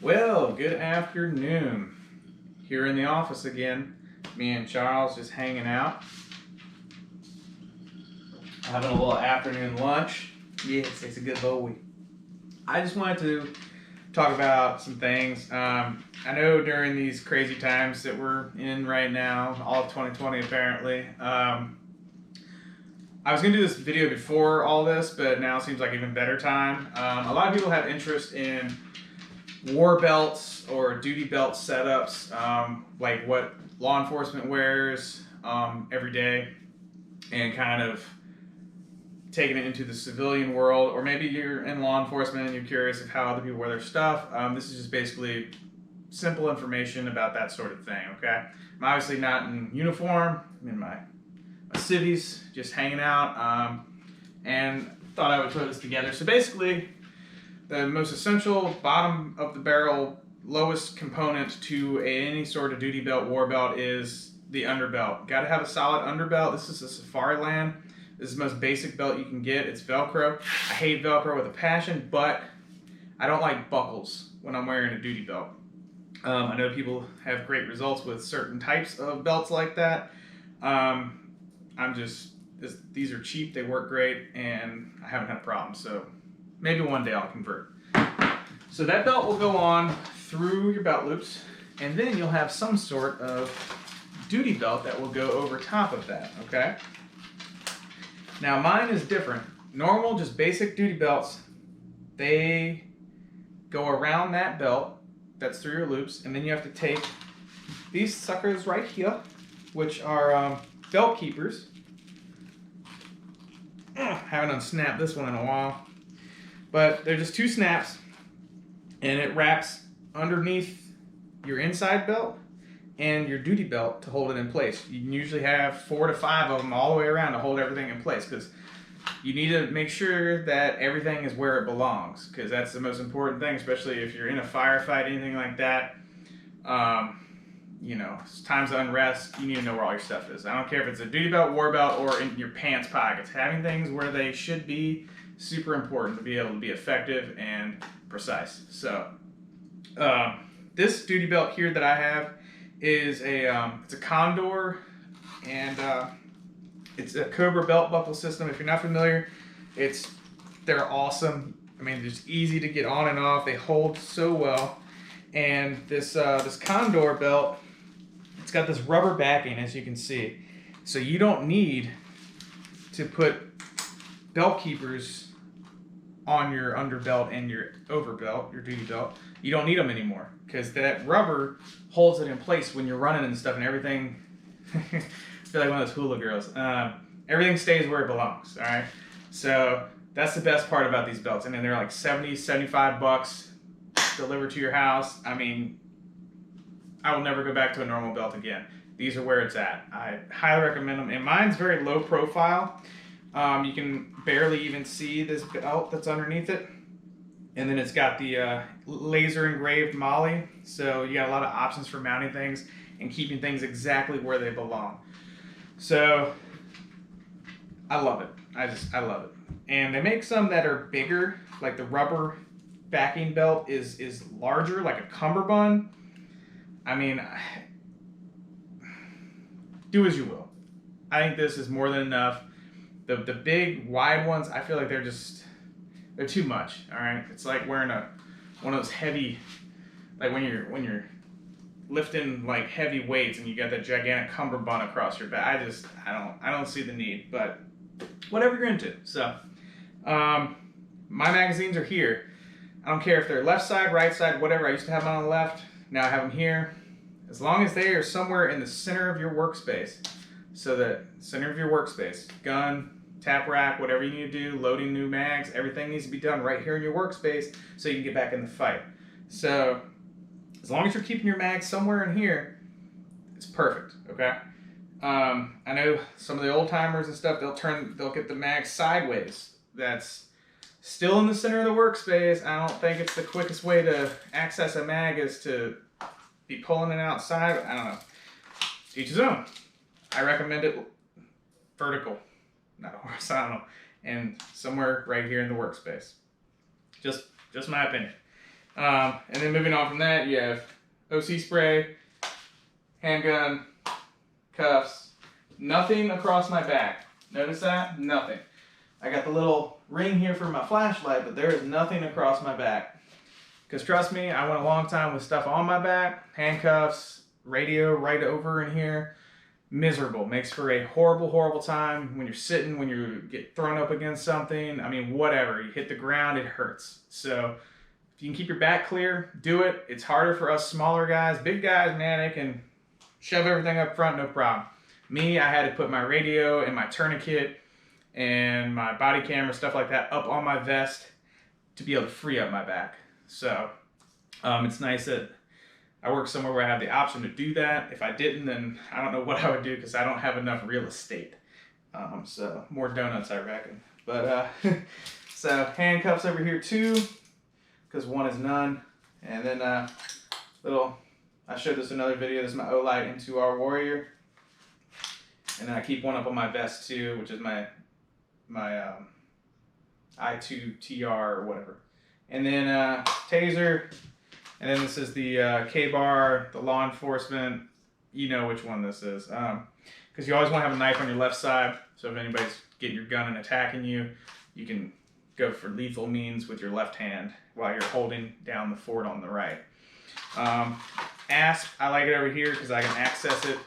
Well, good afternoon. Here in the office again. Me and Charles just hanging out. Having a little afternoon lunch. Yes, it's a good little week. I just wanted to talk about some things. I know during these crazy times that we're in right now, all of 2020 apparently, I was going to do this video before all this, but now seems like even better time. A lot of people have interest in war belts or duty belt setups, like what law enforcement wears every day, and kind of taking it into the civilian world. Or maybe you're in law enforcement and you're curious of how other people wear their stuff. This is just basically simple information about that sort of thing, okay? I'm obviously not in uniform. I'm in my civvies, just hanging out, and thought I would put this together. So basically, the most essential bottom of the barrel, lowest component to any sort of duty belt, war belt is the underbelt. Got to have a solid underbelt. This is a Safariland. This is the most basic belt you can get. It's Velcro. I hate Velcro with a passion, but I don't like buckles when I'm wearing a duty belt. I know people have great results with certain types of belts like that. These are cheap, they work great, and I haven't had a problem, so maybe one day I'll convert. So that belt will go on through your belt loops, and then you'll have some sort of duty belt that will go over top of that, okay? Now mine is different. Normal, just basic duty belts, they go around that belt that's through your loops, and then you have to take these suckers right here, which are belt keepers. Haven't unsnapped this one in a while, but they're just two snaps, and it wraps underneath your inside belt and your duty belt to hold it in place. You can usually have 4 to 5 of them all the way around to hold everything in place, because you need to make sure that everything is where it belongs, because that's the most important thing, especially if you're in a firefight, anything like that. You know, it's times of unrest, you need to know where all your stuff is. I don't care if it's a duty belt, war belt, or in your pants pockets. Having things where they should be, super important to be able to be effective and precise. So, this duty belt here that I have is it's a Condor, and it's a Cobra belt buckle system. If you're not familiar, they're awesome. I mean, they're just easy to get on and off. They hold so well. And this Condor belt, it's got this rubber backing, as you can see. So you don't need to put belt keepers on your underbelt and your overbelt, your duty belt. You don't need them anymore, because that rubber holds it in place when you're running and stuff, and everything. I feel like one of those hula girls. Everything stays where it belongs, all right? So that's the best part about these belts. And then they're like 70, 75 bucks delivered to your house. I mean, I will never go back to a normal belt again. These are where it's at. I highly recommend them. And mine's very low profile. You can barely even see this belt that's underneath it. And then it's got the laser engraved MOLLE. So you got a lot of options for mounting things and keeping things exactly where they belong. So I love it. I love it. And they make some that are bigger, like the rubber backing belt is larger, like a cummerbund. I mean, do as you will. I think this is more than enough. The big wide ones, I feel like they're too much. All right, it's like wearing one of those heavy, like when you're lifting like heavy weights and you got that gigantic cummerbund across your back. I don't see the need, but whatever you're into. So my magazines are here. I don't care if they're left side, right side, whatever. I used to have them on the left. Now I have them here. As long as they are somewhere in the center of your workspace. So that center of your workspace, gun, tap rack, whatever you need to do, loading new mags, everything needs to be done right here in your workspace so you can get back in the fight. So as long as you're keeping your mags somewhere in here, it's perfect, okay? I know some of the old timers and stuff, they'll get the mag sideways. That's still in the center of the workspace. I don't think it's the quickest way to access a mag is to be pulling it outside. I don't know. Each his own. I recommend it vertical, not horizontal, and somewhere right here in the workspace. Just my opinion. And then moving on from that, you have OC spray, handgun, cuffs, nothing across my back. Notice that? Nothing. I got the little ring here for my flashlight, but there is nothing across my back. Because trust me, I went a long time with stuff on my back, handcuffs, radio right over in here. Miserable. Makes for a horrible, horrible time when you're sitting, when you get thrown up against something. I mean, whatever. You hit the ground, it hurts. So if you can keep your back clear, do it. It's harder for us smaller guys. Big guys, man, they can shove everything up front, no problem. Me, I had to put my radio and my tourniquet and my body camera, stuff like that, up on my vest to be able to free up my back. So it's nice that I work somewhere where I have the option to do that. If I didn't, then I don't know what I would do because I don't have enough real estate. So more donuts, I reckon. But so handcuffs over here too, because one is none. And then I showed this in another video. This is my O-Light into our Warrior. And then I keep one up on my vest too, which is my I2 TR or whatever. And then taser. And then this is the K-bar, the law enforcement. You know which one this is. Because you always want to have a knife on your left side. So if anybody's getting your gun and attacking you, you can go for lethal means with your left hand while you're holding down the fort on the right. ASP, I like it over here because I can access it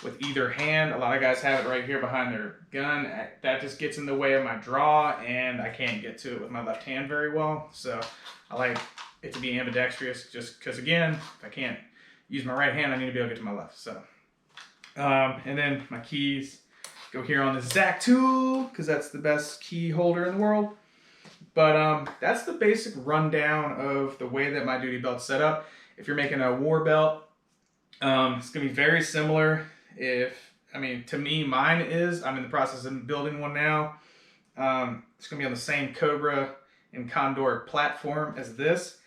with either hand. A lot of guys have it right here behind their gun. That just gets in the way of my draw, and I can't get to it with my left hand very well. So I like it to be ambidextrous, just because, again, if I can't use my right hand, I need to be able to get to my left. So, and then my keys go here on the Zac tool, because that's the best key holder in the world. But that's the basic rundown of the way that my duty belt's set up. If you're making a war belt, it's going to be very similar. To me, mine is. I'm in the process of building one now. It's going to be on the same Cobra and Condor platform as this.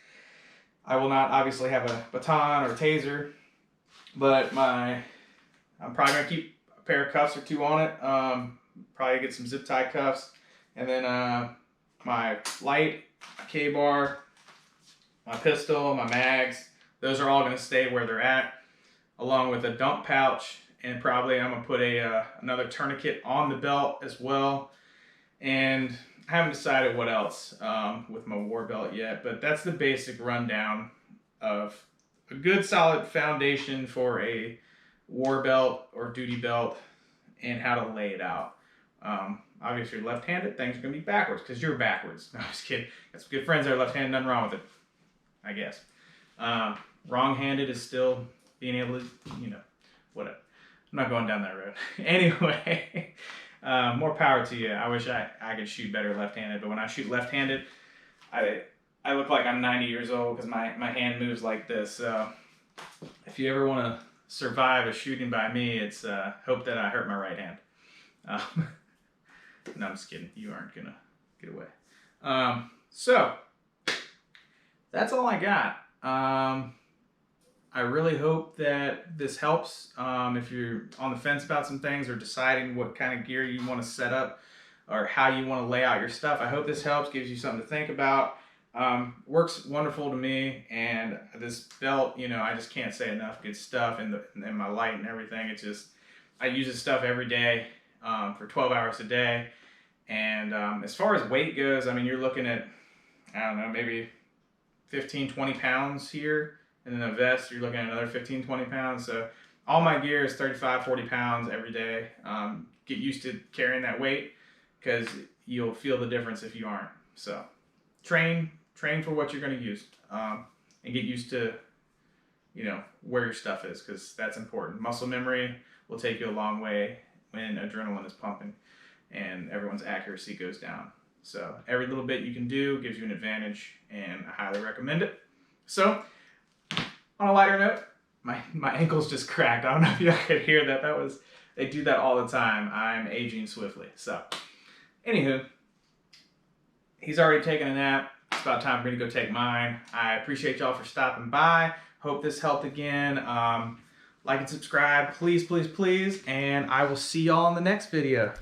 I will not obviously have a baton or a taser, but I'm probably going to keep a pair of cuffs or two on it. Probably get some zip tie cuffs. And then my light, my K-bar, my pistol, my mags, those are all going to stay where they're at, along with a dump pouch, and probably I'm going to put another tourniquet on the belt as well. And I haven't decided what else with my war belt yet, but that's the basic rundown of a good solid foundation for a war belt or duty belt and how to lay it out. Obviously, if you're left-handed, things are going to be backwards because you're backwards. No, I'm just kidding. Got some good friends that are left-handed, nothing wrong with it, I guess. Wrong-handed is still being able to, whatever. I'm not going down that road. Anyway, more power to you. I wish I could shoot better left-handed, but when I shoot left-handed, I look like I'm 90 years old because my hand moves like this. So if you ever want to survive a shooting by me, it's hope that I hurt my right hand. No, I'm just kidding. You aren't going to get away. So that's all I got. I really hope that this helps. If you're on the fence about some things or deciding what kind of gear you want to set up or how you want to lay out your stuff, I hope this helps, gives you something to think about. Works wonderful to me, and this belt, I just can't say enough good stuff, and my light and everything. It's just, I use this stuff every day for 12 hours a day. And as far as weight goes, you're looking at, I don't know, maybe 15, 20 pounds here. And then a vest, you're looking at another 15, 20 pounds. So all my gear is 35, 40 pounds every day. Get used to carrying that weight because you'll feel the difference if you aren't. So train for what you're going to use and get used to, where your stuff is, because that's important. Muscle memory will take you a long way when adrenaline is pumping and everyone's accuracy goes down. So every little bit you can do gives you an advantage, and I highly recommend it. So on a lighter note, my ankle's just cracked. I don't know if you could hear that. They do that all the time. I'm aging swiftly. So anywho, he's already taken a nap. It's about time for me to go take mine. I appreciate y'all for stopping by. Hope this helped again. Like and subscribe, please, please, please. And I will see y'all in the next video.